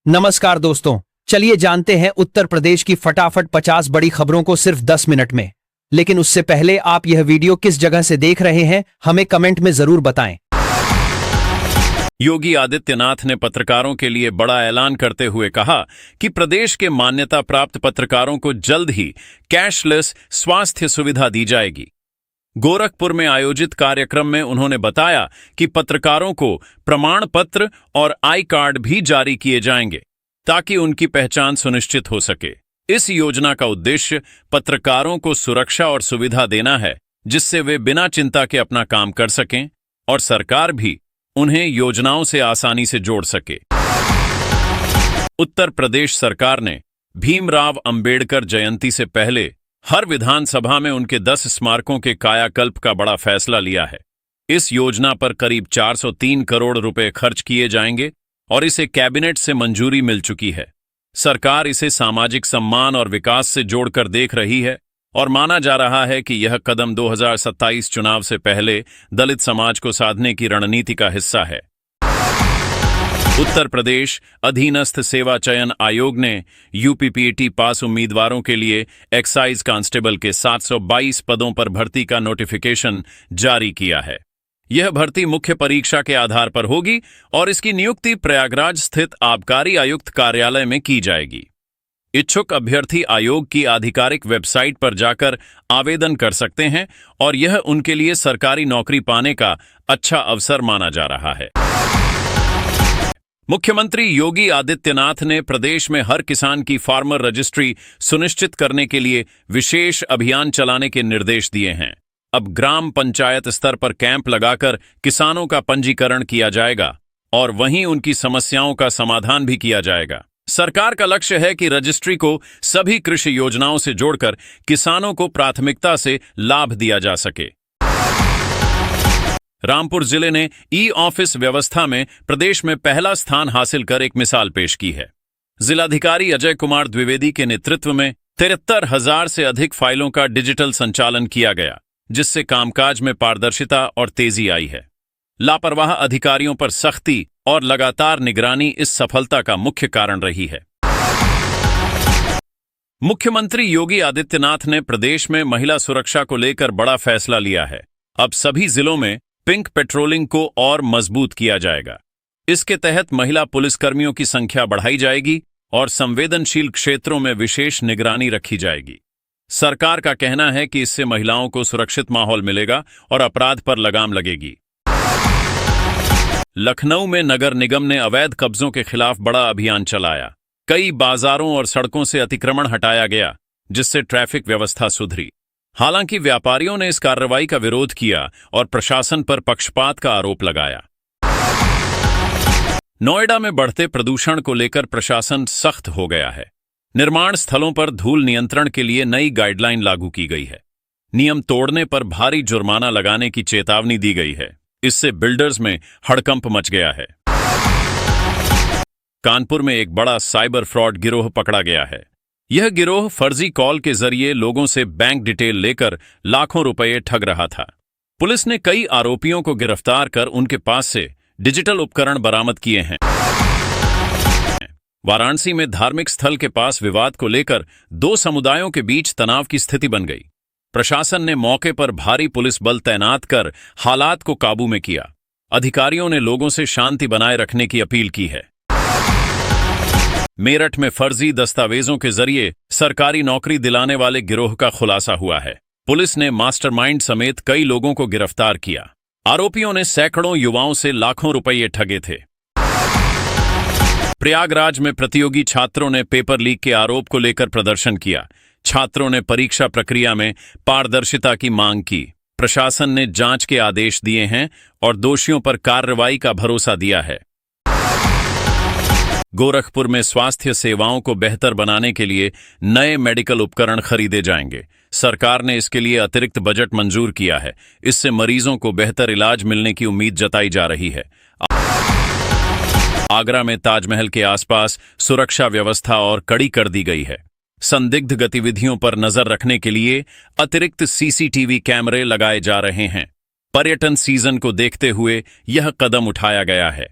नमस्कार दोस्तों, चलिए जानते हैं उत्तर प्रदेश की फटाफट 50 बड़ी खबरों को सिर्फ 10 मिनट में। लेकिन उससे पहले आप यह वीडियो किस जगह से देख रहे हैं हमें कमेंट में जरूर बताएं। योगी आदित्यनाथ ने पत्रकारों के लिए बड़ा ऐलान करते हुए कहा कि प्रदेश के मान्यता प्राप्त पत्रकारों को जल्द ही कैशलेस स्वास्थ्य सुविधा दी जाएगी। गोरखपुर में आयोजित कार्यक्रम में उन्होंने बताया कि पत्रकारों को प्रमाण पत्र और आई कार्ड भी जारी किए जाएंगे ताकि उनकी पहचान सुनिश्चित हो सके। इस योजना का उद्देश्य पत्रकारों को सुरक्षा और सुविधा देना है, जिससे वे बिना चिंता के अपना काम कर सकें और सरकार भी उन्हें योजनाओं से आसानी से जोड़ सके। उत्तर प्रदेश सरकार ने भीमराव अंबेडकर जयंती से पहले हर विधानसभा में उनके 10 स्मारकों के कायाकल्प का बड़ा फैसला लिया है। इस योजना पर करीब 403 करोड़ रुपए खर्च किए जाएंगे और इसे कैबिनेट से मंजूरी मिल चुकी है। सरकार इसे सामाजिक सम्मान और विकास से जोड़कर देख रही है और माना जा रहा है कि यह कदम 2027 चुनाव से पहले दलित समाज को साधने की रणनीति का हिस्सा है। उत्तर प्रदेश अधीनस्थ सेवा चयन आयोग ने यूपीपीटी पास उम्मीदवारों के लिए एक्साइज कांस्टेबल के 722 पदों पर भर्ती का नोटिफिकेशन जारी किया है। यह भर्ती मुख्य परीक्षा के आधार पर होगी और इसकी नियुक्ति प्रयागराज स्थित आबकारी आयुक्त कार्यालय में की जाएगी। इच्छुक अभ्यर्थी आयोग की आधिकारिक वेबसाइट पर जाकर आवेदन कर सकते हैं और यह उनके लिए सरकारी नौकरी पाने का अच्छा अवसर माना जा रहा है। मुख्यमंत्री योगी आदित्यनाथ ने प्रदेश में हर किसान की फार्मर रजिस्ट्री सुनिश्चित करने के लिए विशेष अभियान चलाने के निर्देश दिए हैं। अब ग्राम पंचायत स्तर पर कैंप लगाकर किसानों का पंजीकरण किया जाएगा और वहीं उनकी समस्याओं का समाधान भी किया जाएगा। सरकार का लक्ष्य है कि रजिस्ट्री को सभी कृषि योजनाओं से जोड़कर किसानों को प्राथमिकता से लाभ दिया जा सके। रामपुर जिले ने ई ऑफिस व्यवस्था में प्रदेश में पहला स्थान हासिल कर एक मिसाल पेश की है। जिलाधिकारी अजय कुमार द्विवेदी के नेतृत्व में 73,000 से अधिक फाइलों का डिजिटल संचालन किया गया, जिससे कामकाज में पारदर्शिता और तेजी आई है। लापरवाह अधिकारियों पर सख्ती और लगातार निगरानी इस सफलता का मुख्य कारण रही है। मुख्यमंत्री योगी आदित्यनाथ ने प्रदेश में महिला सुरक्षा को लेकर बड़ा फैसला लिया है। अब सभी जिलों में पिंक पेट्रोलिंग को और मजबूत किया जाएगा। इसके तहत महिला पुलिसकर्मियों की संख्या बढ़ाई जाएगी और संवेदनशील क्षेत्रों में विशेष निगरानी रखी जाएगी। सरकार का कहना है कि इससे महिलाओं को सुरक्षित माहौल मिलेगा और अपराध पर लगाम लगेगी। लखनऊ में नगर निगम ने अवैध कब्जों के खिलाफ बड़ा अभियान चलाया। कई बाजारों और सड़कों से अतिक्रमण हटाया गया, जिससे ट्रैफिक व्यवस्था सुधरी। हालांकि व्यापारियों ने इस कार्रवाई का विरोध किया और प्रशासन पर पक्षपात का आरोप लगाया। नोएडा में बढ़ते प्रदूषण को लेकर प्रशासन सख्त हो गया है। निर्माण स्थलों पर धूल नियंत्रण के लिए नई गाइडलाइन लागू की गई है। नियम तोड़ने पर भारी जुर्माना लगाने की चेतावनी दी गई है। इससे बिल्डर्स में हड़कंप मच गया है। कानपुर में एक बड़ा साइबर फ्रॉड गिरोह पकड़ा गया है। यह गिरोह फर्जी कॉल के जरिए लोगों से बैंक डिटेल लेकर लाखों रुपए ठग रहा था। पुलिस ने कई आरोपियों को गिरफ्तार कर उनके पास से डिजिटल उपकरण बरामद किए हैं। वाराणसी में धार्मिक स्थल के पास विवाद को लेकर 2 समुदायों के बीच तनाव की स्थिति बन गई। प्रशासन ने मौके पर भारी पुलिस बल तैनात कर हालात को काबू में किया। अधिकारियों ने लोगों से शांति बनाए रखने की अपील की है। मेरठ में फर्जी दस्तावेजों के जरिए सरकारी नौकरी दिलाने वाले गिरोह का खुलासा हुआ है। पुलिस ने मास्टरमाइंड समेत कई लोगों को गिरफ्तार किया। आरोपियों ने सैकड़ों युवाओं से लाखों रुपये ठगे थे। प्रयागराज में प्रतियोगी छात्रों ने पेपर लीक के आरोप को लेकर प्रदर्शन किया। छात्रों ने परीक्षा प्रक्रिया में पारदर्शिता की मांग की। प्रशासन ने जांच के आदेश दिए हैं और दोषियों पर कार्रवाई का भरोसा दिया है। गोरखपुर में स्वास्थ्य सेवाओं को बेहतर बनाने के लिए नए मेडिकल उपकरण खरीदे जाएंगे। सरकार ने इसके लिए अतिरिक्त बजट मंजूर किया है। इससे मरीजों को बेहतर इलाज मिलने की उम्मीद जताई जा रही है। आगरा में ताजमहल के आसपास सुरक्षा व्यवस्था और कड़ी कर दी गई है। संदिग्ध गतिविधियों पर नजर रखने के लिए अतिरिक्त सीसीटीवी कैमरे लगाए जा रहे हैं। पर्यटन सीजन को देखते हुए यह कदम उठाया गया है।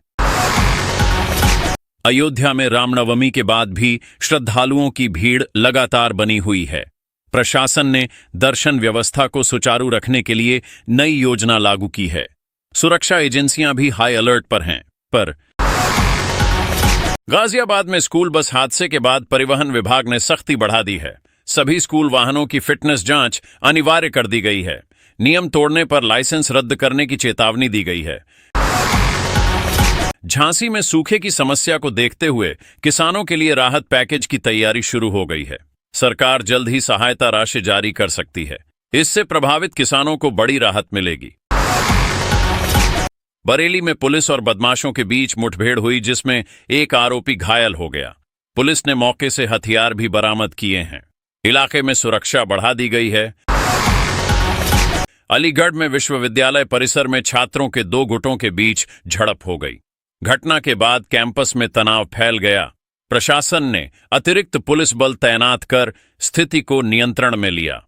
अयोध्या में रामनवमी के बाद भी श्रद्धालुओं की भीड़ लगातार बनी हुई है। प्रशासन ने दर्शन व्यवस्था को सुचारू रखने के लिए नई योजना लागू की है। सुरक्षा एजेंसियां भी हाई अलर्ट पर हैं। पर गाजियाबाद में स्कूल बस हादसे के बाद परिवहन विभाग ने सख्ती बढ़ा दी है। सभी स्कूल वाहनों की फिटनेस जांच अनिवार्य कर दी गई है। नियम तोड़ने पर लाइसेंस रद्द करने की चेतावनी दी गई है। झांसी में सूखे की समस्या को देखते हुए किसानों के लिए राहत पैकेज की तैयारी शुरू हो गई है। सरकार जल्द ही सहायता राशि जारी कर सकती है। इससे प्रभावित किसानों को बड़ी राहत मिलेगी। बरेली में पुलिस और बदमाशों के बीच मुठभेड़ हुई, जिसमें एक आरोपी घायल हो गया। पुलिस ने मौके से हथियार भी बरामद किए हैं। इलाके में सुरक्षा बढ़ा दी गई है। अलीगढ़ में विश्वविद्यालय परिसर में छात्रों के दो गुटों के बीच झड़प हो गई। घटना के बाद कैंपस में तनाव फैल गया। प्रशासन ने अतिरिक्त पुलिस बल तैनात कर स्थिति को नियंत्रण में लिया।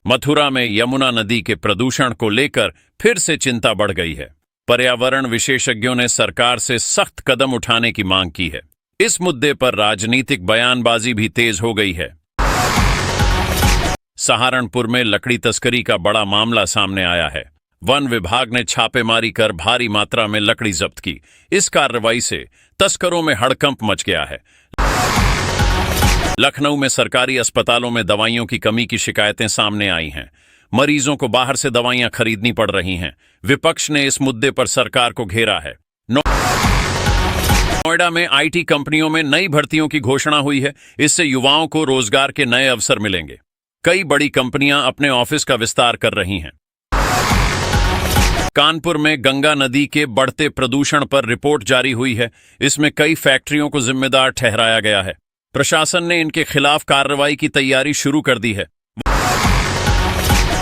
मथुरा में यमुना नदी के प्रदूषण को लेकर फिर से चिंता बढ़ गई है। पर्यावरण विशेषज्ञों ने सरकार से सख्त कदम उठाने की मांग की है। इस मुद्दे पर राजनीतिक बयानबाजी भी तेज हो गई है। सहारनपुर में लकड़ी तस्करी का बड़ा मामला सामने आया है। वन विभाग ने छापेमारी कर भारी मात्रा में लकड़ी जब्त की। इस कार्रवाई से तस्करों में हड़कंप मच गया है। लखनऊ में सरकारी अस्पतालों में दवाइयों की कमी की शिकायतें सामने आई हैं। मरीजों को बाहर से दवाइयां खरीदनी पड़ रही हैं। विपक्ष ने इस मुद्दे पर सरकार को घेरा है। नोएडा में आईटी कंपनियों में नई भर्तियों की घोषणा हुई है। इससे युवाओं को रोजगार के नए अवसर मिलेंगे। कई बड़ी कंपनियां अपने ऑफिस का विस्तार कर रही हैं। कानपुर में गंगा नदी के बढ़ते प्रदूषण पर रिपोर्ट जारी हुई है। इसमें कई फैक्ट्रियों को जिम्मेदार ठहराया गया है। प्रशासन ने इनके खिलाफ कार्रवाई की तैयारी शुरू कर दी है।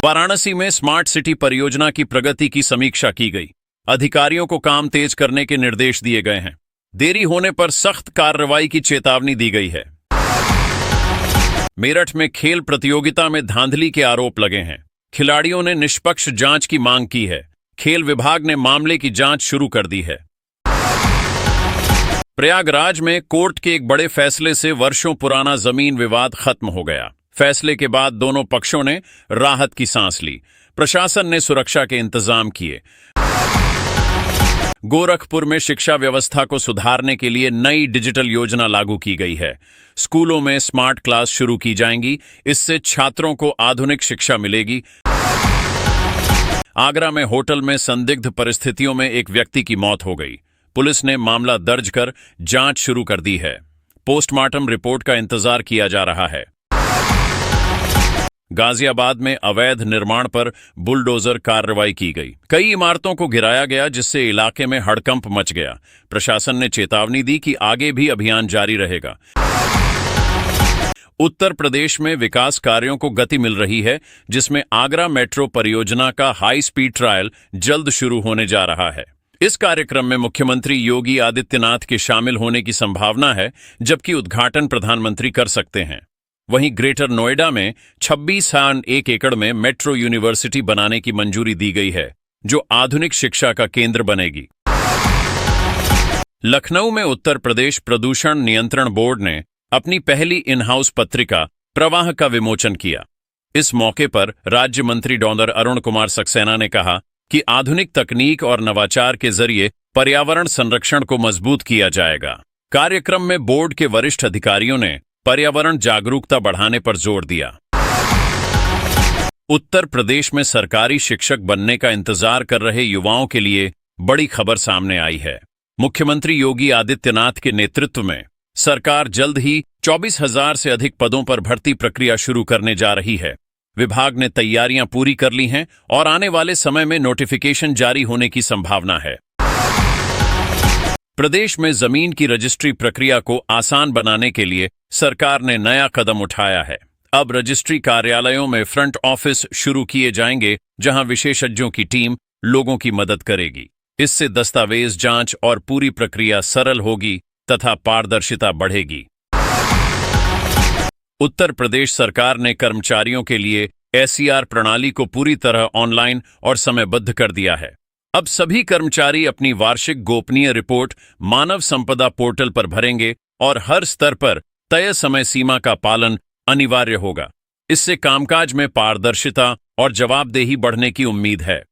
वाराणसी में स्मार्ट सिटी परियोजना की प्रगति की समीक्षा की गई। अधिकारियों को काम तेज करने के निर्देश दिए गए हैं। देरी होने पर सख्त कार्रवाई की चेतावनी दी गई है। मेरठ में खेल प्रतियोगिता में धांधली के आरोप लगे हैं। खिलाड़ियों ने निष्पक्ष जांच की मांग की है। खेल विभाग ने मामले की जांच शुरू कर दी है। प्रयागराज में कोर्ट के एक बड़े फैसले से वर्षों पुराना जमीन विवाद खत्म हो गया। फैसले के बाद दोनों पक्षों ने राहत की सांस ली। प्रशासन ने सुरक्षा के इंतजाम किए। गोरखपुर में शिक्षा व्यवस्था को सुधारने के लिए नई डिजिटल योजना लागू की गई है। स्कूलों में स्मार्ट क्लास शुरू की जाएंगी। इससे छात्रों को आधुनिक शिक्षा मिलेगी। आगरा में होटल में संदिग्ध परिस्थितियों में एक व्यक्ति की मौत हो गई। पुलिस ने मामला दर्ज कर जांच शुरू कर दी है। पोस्टमार्टम रिपोर्ट का इंतजार किया जा रहा है। गाजियाबाद में अवैध निर्माण पर बुलडोजर कार्रवाई की गई। कई इमारतों को गिराया गया, जिससे इलाके में हड़कंप मच गया। प्रशासन ने चेतावनी दी कि आगे भी अभियान जारी रहेगा। उत्तर प्रदेश में विकास कार्यों को गति मिल रही है, जिसमें आगरा मेट्रो परियोजना का हाई स्पीड ट्रायल जल्द शुरू होने जा रहा है। इस कार्यक्रम में मुख्यमंत्री योगी आदित्यनाथ के शामिल होने की संभावना है, जबकि उद्घाटन प्रधानमंत्री कर सकते हैं। वहीं ग्रेटर नोएडा में 26,1 एकड़ में मेट्रो यूनिवर्सिटी बनाने की मंजूरी दी गई है, जो आधुनिक शिक्षा का केंद्र बनेगी। लखनऊ में उत्तर प्रदेश प्रदूषण नियंत्रण बोर्ड ने अपनी पहली इन हाउस पत्रिका प्रवाह का विमोचन किया। इस मौके पर राज्य मंत्री डॉ. अरुण कुमार सक्सेना ने कहा कि आधुनिक तकनीक और नवाचार के जरिए पर्यावरण संरक्षण को मजबूत किया जाएगा। कार्यक्रम में बोर्ड के वरिष्ठ अधिकारियों ने पर्यावरण जागरूकता बढ़ाने पर जोर दिया। उत्तर प्रदेश में सरकारी शिक्षक बनने का इंतजार कर रहे युवाओं के लिए बड़ी खबर सामने आई है। मुख्यमंत्री योगी आदित्यनाथ के नेतृत्व में सरकार जल्द ही 24,000 से अधिक पदों पर भर्ती प्रक्रिया शुरू करने जा रही है। विभाग ने तैयारियां पूरी कर ली हैं और आने वाले समय में नोटिफिकेशन जारी होने की संभावना है। प्रदेश में जमीन की रजिस्ट्री प्रक्रिया को आसान बनाने के लिए सरकार ने नया कदम उठाया है। अब रजिस्ट्री कार्यालयों में फ्रंट ऑफिस शुरू किए जाएंगे, जहां विशेषज्ञों की टीम लोगों की मदद करेगी। इससे दस्तावेज जांच और पूरी प्रक्रिया सरल होगी तथा पारदर्शिता बढ़ेगी। उत्तर प्रदेश सरकार ने कर्मचारियों के लिए एसईआर प्रणाली को पूरी तरह ऑनलाइन और समयबद्ध कर दिया है। अब सभी कर्मचारी अपनी वार्षिक गोपनीय रिपोर्ट मानव संपदा पोर्टल पर भरेंगे और हर स्तर पर तय समय सीमा का पालन अनिवार्य होगा। इससे कामकाज में पारदर्शिता और जवाबदेही बढ़ने की उम्मीद है।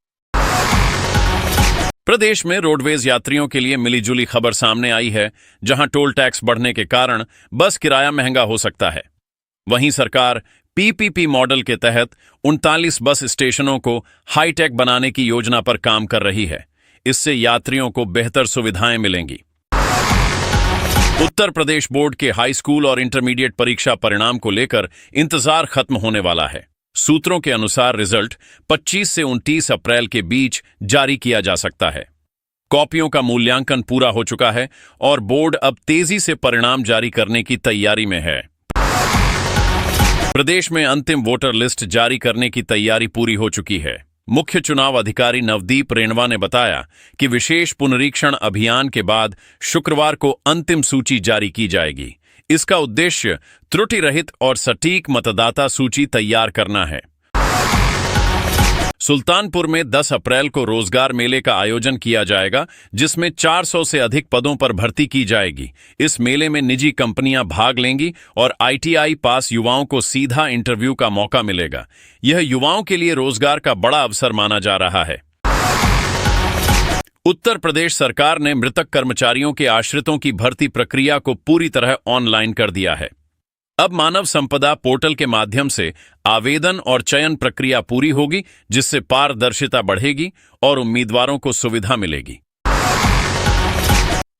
प्रदेश में रोडवेज यात्रियों के लिए मिलीजुली खबर सामने आई है, जहां टोल टैक्स बढ़ने के कारण बस किराया महंगा हो सकता है। वहीं सरकार पीपीपी मॉडल के तहत 39 बस स्टेशनों को हाईटेक बनाने की योजना पर काम कर रही है। इससे यात्रियों को बेहतर सुविधाएं मिलेंगी। उत्तर प्रदेश बोर्ड के हाई स्कूल और इंटरमीडिएट परीक्षा परिणाम को लेकर इंतजार खत्म होने वाला है। सूत्रों के अनुसार रिजल्ट 25 से 29 अप्रैल के बीच जारी किया जा सकता है। कॉपियों का मूल्यांकन पूरा हो चुका है और बोर्ड अब तेजी से परिणाम जारी करने की तैयारी में है। प्रदेश में अंतिम वोटर लिस्ट जारी करने की तैयारी पूरी हो चुकी है। मुख्य चुनाव अधिकारी नवदीप रेणवा ने बताया कि विशेष पुनरीक्षण अभियान के बाद शुक्रवार को अंतिम सूची जारी की जाएगी। इसका उद्देश्य त्रुटि रहित और सटीक मतदाता सूची तैयार करना है। सुल्तानपुर में 10 अप्रैल को रोजगार मेले का आयोजन किया जाएगा, जिसमें 400 से अधिक पदों पर भर्ती की जाएगी। इस मेले में निजी कंपनियां भाग लेंगी और आईटीआई पास युवाओं को सीधा इंटरव्यू का मौका मिलेगा। यह युवाओं के लिए रोजगार का बड़ा अवसर माना जा रहा है। उत्तर प्रदेश सरकार ने मृतक कर्मचारियों के आश्रितों की भर्ती प्रक्रिया को पूरी तरह ऑनलाइन कर दिया है। अब मानव संपदा पोर्टल के माध्यम से आवेदन और चयन प्रक्रिया पूरी होगी, जिससे पारदर्शिता बढ़ेगी और उम्मीदवारों को सुविधा मिलेगी।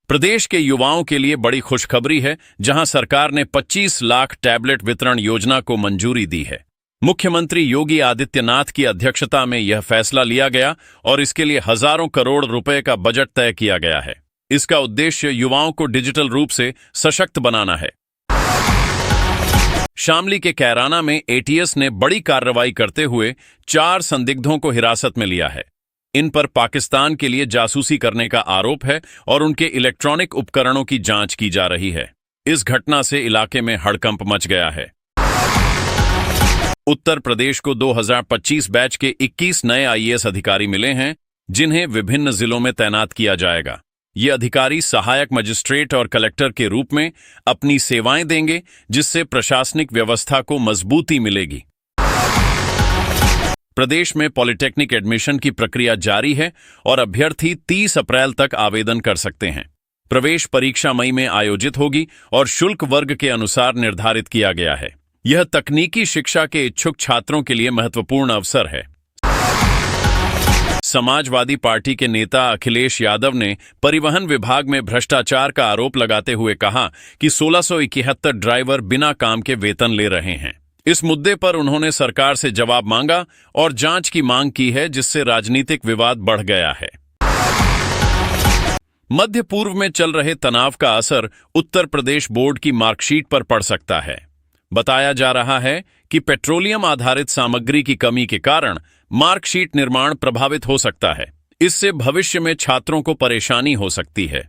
प्रदेश के युवाओं के लिए बड़ी खुशखबरी है, जहां सरकार ने 25 लाख टैबलेट वितरण योजना को मंजूरी दी है। मुख्यमंत्री योगी आदित्यनाथ की अध्यक्षता में यह फैसला लिया गया और इसके लिए हजारों करोड़ रुपए का बजट तय किया गया है। इसका उद्देश्य युवाओं को डिजिटल रूप से सशक्त बनाना है। शामली के कैराना में एटीएस ने बड़ी कार्रवाई करते हुए 4 संदिग्धों को हिरासत में लिया है। इन पर पाकिस्तान के लिए जासूसी करने का आरोप है और उनके इलेक्ट्रॉनिक उपकरणों की जांच की जा रही है। इस घटना से इलाके में हड़कंप मच गया है। उत्तर प्रदेश को 2025 बैच के 21 नए आईएएस अधिकारी मिले हैं, जिन्हें विभिन्न जिलों में तैनात किया जाएगा। ये अधिकारी सहायक मजिस्ट्रेट और कलेक्टर के रूप में अपनी सेवाएं देंगे, जिससे प्रशासनिक व्यवस्था को मजबूती मिलेगी। प्रदेश में पॉलिटेक्निक एडमिशन की प्रक्रिया जारी है और अभ्यर्थी 30 अप्रैल तक आवेदन कर सकते हैं। प्रवेश परीक्षा मई में आयोजित होगी और शुल्क वर्ग के अनुसार निर्धारित किया गया है। यह तकनीकी शिक्षा के इच्छुक छात्रों के लिए महत्वपूर्ण अवसर है। समाजवादी पार्टी के नेता अखिलेश यादव ने परिवहन विभाग में भ्रष्टाचार का आरोप लगाते हुए कहा कि 1671 ड्राइवर बिना काम के वेतन ले रहे हैं। इस मुद्दे पर उन्होंने सरकार से जवाब मांगा और जांच की मांग की है, जिससे राजनीतिक विवाद बढ़ गया है। मध्य पूर्व में चल रहे तनाव का असर उत्तर प्रदेश बोर्ड की मार्कशीट पर पड़ सकता है। बताया जा रहा है कि पेट्रोलियम आधारित सामग्री की कमी के कारण मार्कशीट निर्माण प्रभावित हो सकता है। इससे भविष्य में छात्रों को परेशानी हो सकती है।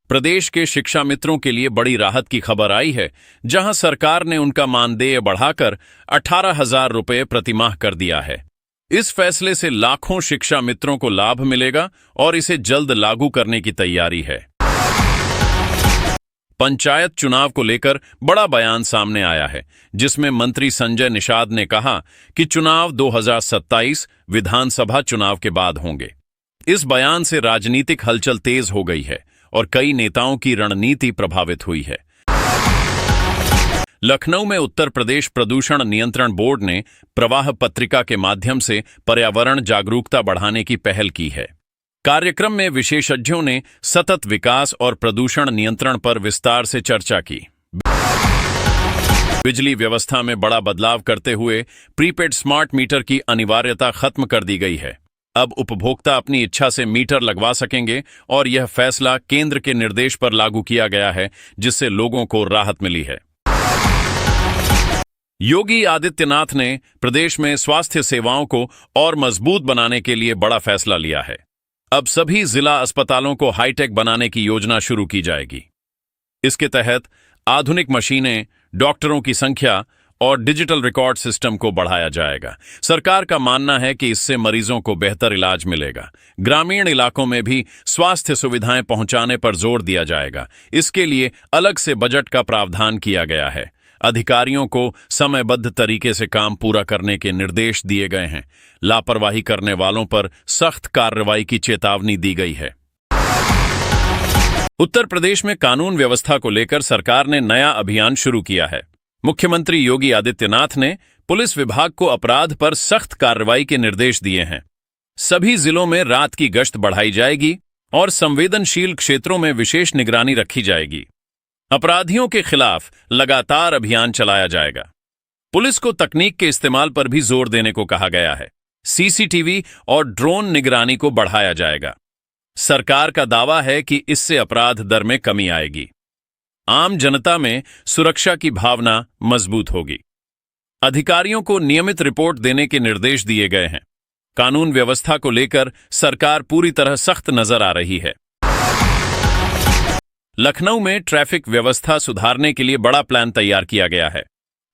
प्रदेश के शिक्षा मित्रों के लिए बड़ी राहत की खबर आई है, जहां सरकार ने उनका मानदेय बढ़ाकर 18,000 रुपये प्रतिमाह कर दिया है। इस फैसले से लाखों शिक्षा मित्रों को लाभ मिलेगा और इसे जल्द लागू करने की तैयारी है। पंचायत चुनाव को लेकर बड़ा बयान सामने आया है, जिसमें मंत्री संजय निषाद ने कहा कि चुनाव 2027 विधानसभा चुनाव के बाद होंगे। इस बयान से राजनीतिक हलचल तेज हो गई है और कई नेताओं की रणनीति प्रभावित हुई है। लखनऊ में उत्तर प्रदेश प्रदूषण नियंत्रण बोर्ड ने प्रवाह पत्रिका के माध्यम से पर्यावरण जागरूकता बढ़ाने की पहल की है। कार्यक्रम में विशेषज्ञों ने सतत विकास और प्रदूषण नियंत्रण पर विस्तार से चर्चा की। बिजली व्यवस्था में बड़ा बदलाव करते हुए प्रीपेड स्मार्ट मीटर की अनिवार्यता खत्म कर दी गई है। अब उपभोक्ता अपनी इच्छा से मीटर लगवा सकेंगे और यह फैसला केंद्र के निर्देश पर लागू किया गया है, जिससे लोगों को राहत मिली है। योगी आदित्यनाथ ने प्रदेश में स्वास्थ्य सेवाओं को और मजबूत बनाने के लिए बड़ा फैसला लिया है। अब सभी जिला अस्पतालों को हाईटेक बनाने की योजना शुरू की जाएगी। इसके तहत आधुनिक मशीनें, डॉक्टरों की संख्या और डिजिटल रिकॉर्ड सिस्टम को बढ़ाया जाएगा। सरकार का मानना है कि इससे मरीजों को बेहतर इलाज मिलेगा। ग्रामीण इलाकों में भी स्वास्थ्य सुविधाएं पहुंचाने पर जोर दिया जाएगा। इसके लिए अलग से बजट का प्रावधान किया गया है। अधिकारियों को समयबद्ध तरीके से काम पूरा करने के निर्देश दिए गए हैं। लापरवाही करने वालों पर सख्त कार्रवाई की चेतावनी दी गई है। उत्तर प्रदेश में कानून व्यवस्था को लेकर सरकार ने नया अभियान शुरू किया है। मुख्यमंत्री योगी आदित्यनाथ ने पुलिस विभाग को अपराध पर सख्त कार्रवाई के निर्देश दिए हैं। सभी जिलों में रात की गश्त बढ़ाई जाएगी और संवेदनशील क्षेत्रों में विशेष निगरानी रखी जाएगी। अपराधियों के खिलाफ लगातार अभियान चलाया जाएगा। पुलिस को तकनीक के इस्तेमाल पर भी जोर देने को कहा गया है। सीसीटीवी और ड्रोन निगरानी को बढ़ाया जाएगा। सरकार का दावा है कि इससे अपराध दर में कमी आएगी। आम जनता में सुरक्षा की भावना मजबूत होगी। अधिकारियों को नियमित रिपोर्ट देने के निर्देश दिए गए हैं। कानून व्यवस्था को लेकर सरकार पूरी तरह सख्त नजर आ रही है। लखनऊ में ट्रैफिक व्यवस्था सुधारने के लिए बड़ा प्लान तैयार किया गया है।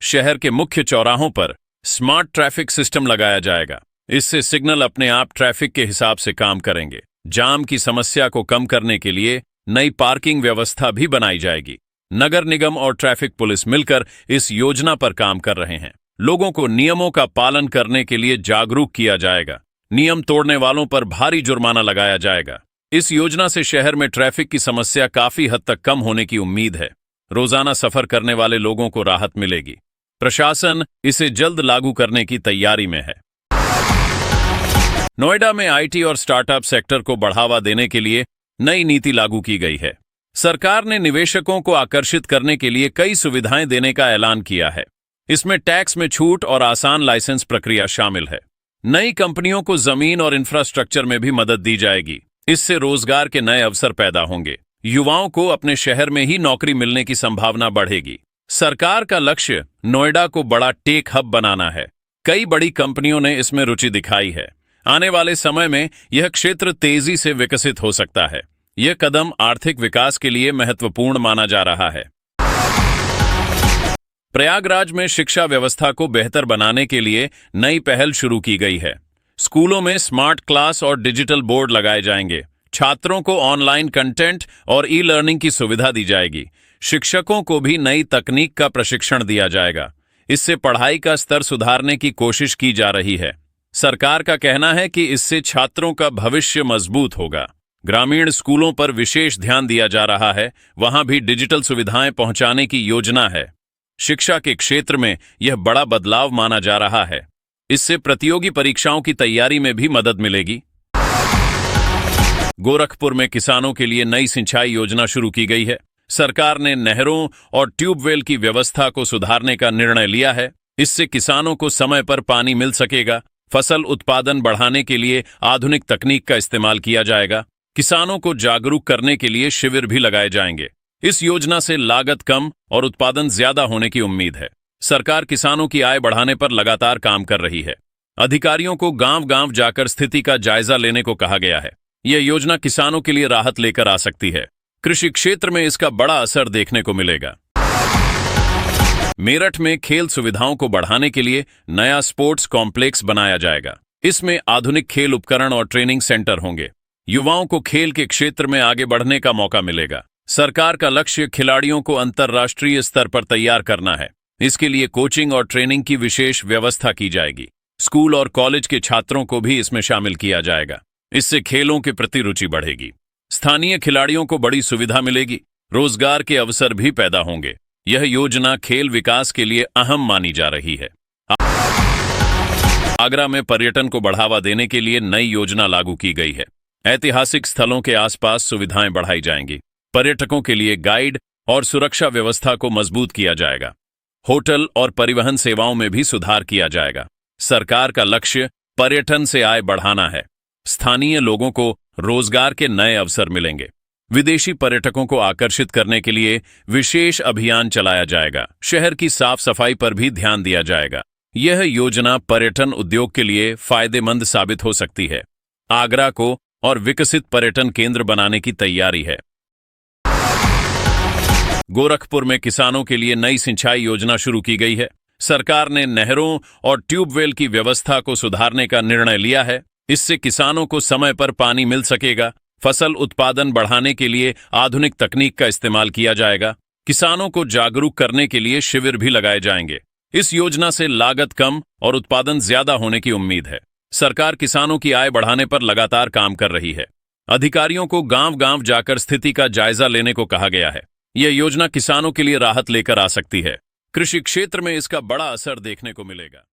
शहर के मुख्य चौराहों पर स्मार्ट ट्रैफिक सिस्टम लगाया जाएगा। इससे सिग्नल अपने आप ट्रैफिक के हिसाब से काम करेंगे। जाम की समस्या को कम करने के लिए नई पार्किंग व्यवस्था भी बनाई जाएगी। नगर निगम और ट्रैफिक पुलिस मिलकर इस योजना पर काम कर रहे हैं। लोगों को नियमों का पालन करने के लिए जागरूक किया जाएगा। नियम तोड़ने वालों पर भारी जुर्माना लगाया जाएगा। इस योजना से शहर में ट्रैफिक की समस्या काफी हद तक कम होने की उम्मीद है। रोजाना सफर करने वाले लोगों को राहत मिलेगी। प्रशासन इसे जल्द लागू करने की तैयारी में है। नोएडा में आईटी और स्टार्टअप सेक्टर को बढ़ावा देने के लिए नई नीति लागू की गई है। सरकार ने निवेशकों को आकर्षित करने के लिए कई सुविधाएं देने का ऐलान किया है। इसमें टैक्स में छूट और आसान लाइसेंस प्रक्रिया शामिल है। नई कंपनियों को जमीन और इंफ्रास्ट्रक्चर में भी मदद दी जाएगी। इससे रोजगार के नए अवसर पैदा होंगे। युवाओं को अपने शहर में ही नौकरी मिलने की संभावना बढ़ेगी। सरकार का लक्ष्य नोएडा को बड़ा टेक हब बनाना है। कई बड़ी कंपनियों ने इसमें रुचि दिखाई है। आने वाले समय में यह क्षेत्र तेजी से विकसित हो सकता है। यह कदम आर्थिक विकास के लिए महत्वपूर्ण माना जा रहा है। प्रयागराज में शिक्षा व्यवस्था को बेहतर बनाने के लिए नई पहल शुरू की गई है। स्कूलों में स्मार्ट क्लास और डिजिटल बोर्ड लगाए जाएंगे। छात्रों को ऑनलाइन कंटेंट और ई लर्निंग की सुविधा दी जाएगी। शिक्षकों को भी नई तकनीक का प्रशिक्षण दिया जाएगा। इससे पढ़ाई का स्तर सुधारने की कोशिश की जा रही है। सरकार का कहना है कि इससे छात्रों का भविष्य मजबूत होगा। ग्रामीण स्कूलों पर विशेष ध्यान दिया जा रहा है। वहां भी डिजिटल सुविधाएं पहुंचाने की योजना है। शिक्षा के क्षेत्र में यह बड़ा बदलाव माना जा रहा है। इससे प्रतियोगी परीक्षाओं की तैयारी में भी मदद मिलेगी। गोरखपुर में किसानों के लिए नई सिंचाई योजना शुरू की गई है। सरकार ने नहरों और ट्यूबवेल की व्यवस्था को सुधारने का निर्णय लिया है। इससे किसानों को समय पर पानी मिल सकेगा। फसल उत्पादन बढ़ाने के लिए आधुनिक तकनीक का इस्तेमाल किया जाएगा। किसानों को जागरूक करने के लिए शिविर भी लगाए जाएंगे। इस योजना से लागत कम और उत्पादन ज्यादा होने की उम्मीद है। सरकार किसानों की आय बढ़ाने पर लगातार काम कर रही है। अधिकारियों को गांव-गांव जाकर स्थिति का जायजा लेने को कहा गया है। यह योजना किसानों के लिए राहत लेकर आ सकती है। कृषि क्षेत्र में इसका बड़ा असर देखने को मिलेगा। मेरठ में खेल सुविधाओं को बढ़ाने के लिए नया स्पोर्ट्स कॉम्प्लेक्स बनाया जाएगा। इसमें आधुनिक खेल उपकरण और ट्रेनिंग सेंटर होंगे। युवाओं को खेल के क्षेत्र में आगे बढ़ने का मौका मिलेगा। सरकार का लक्ष्य खिलाड़ियों को अंतर्राष्ट्रीय स्तर पर तैयार करना है। इसके लिए कोचिंग और ट्रेनिंग की विशेष व्यवस्था की जाएगी। स्कूल और कॉलेज के छात्रों को भी इसमें शामिल किया जाएगा। इससे खेलों के प्रति रुचि बढ़ेगी। स्थानीय खिलाड़ियों को बड़ी सुविधा मिलेगी। रोजगार के अवसर भी पैदा होंगे। यह योजना खेल विकास के लिए अहम मानी जा रही है। आगरा में पर्यटन को बढ़ावा देने के लिए नई योजना लागू की गई है। ऐतिहासिक स्थलों के आसपास सुविधाएं बढ़ाई जाएंगी। पर्यटकों के लिए गाइड और सुरक्षा व्यवस्था को मजबूत किया जाएगा। होटल और परिवहन सेवाओं में भी सुधार किया जाएगा। सरकार का लक्ष्य पर्यटन से आय बढ़ाना है। स्थानीय लोगों को रोजगार के नए अवसर मिलेंगे। विदेशी पर्यटकों को आकर्षित करने के लिए विशेष अभियान चलाया जाएगा। शहर की साफ सफाई पर भी ध्यान दिया जाएगा। यह योजना पर्यटन उद्योग के लिए फायदेमंद साबित हो सकती है। आगरा को और विकसित पर्यटन केंद्र बनाने की तैयारी है। गोरखपुर में किसानों के लिए नई सिंचाई योजना शुरू की गई है। सरकार ने नहरों और ट्यूबवेल की व्यवस्था को सुधारने का निर्णय लिया है। इससे किसानों को समय पर पानी मिल सकेगा। फसल उत्पादन बढ़ाने के लिए आधुनिक तकनीक का इस्तेमाल किया जाएगा। किसानों को जागरूक करने के लिए शिविर भी लगाए जाएंगे। इस योजना से लागत कम और उत्पादन ज्यादा होने की उम्मीद है। सरकार किसानों की आय बढ़ाने पर लगातार काम कर रही है। अधिकारियों को गांव-गांव जाकर स्थिति का जायजा लेने को कहा गया है। यह योजना किसानों के लिए राहत लेकर आ सकती है। कृषि क्षेत्र में इसका बड़ा असर देखने को मिलेगा।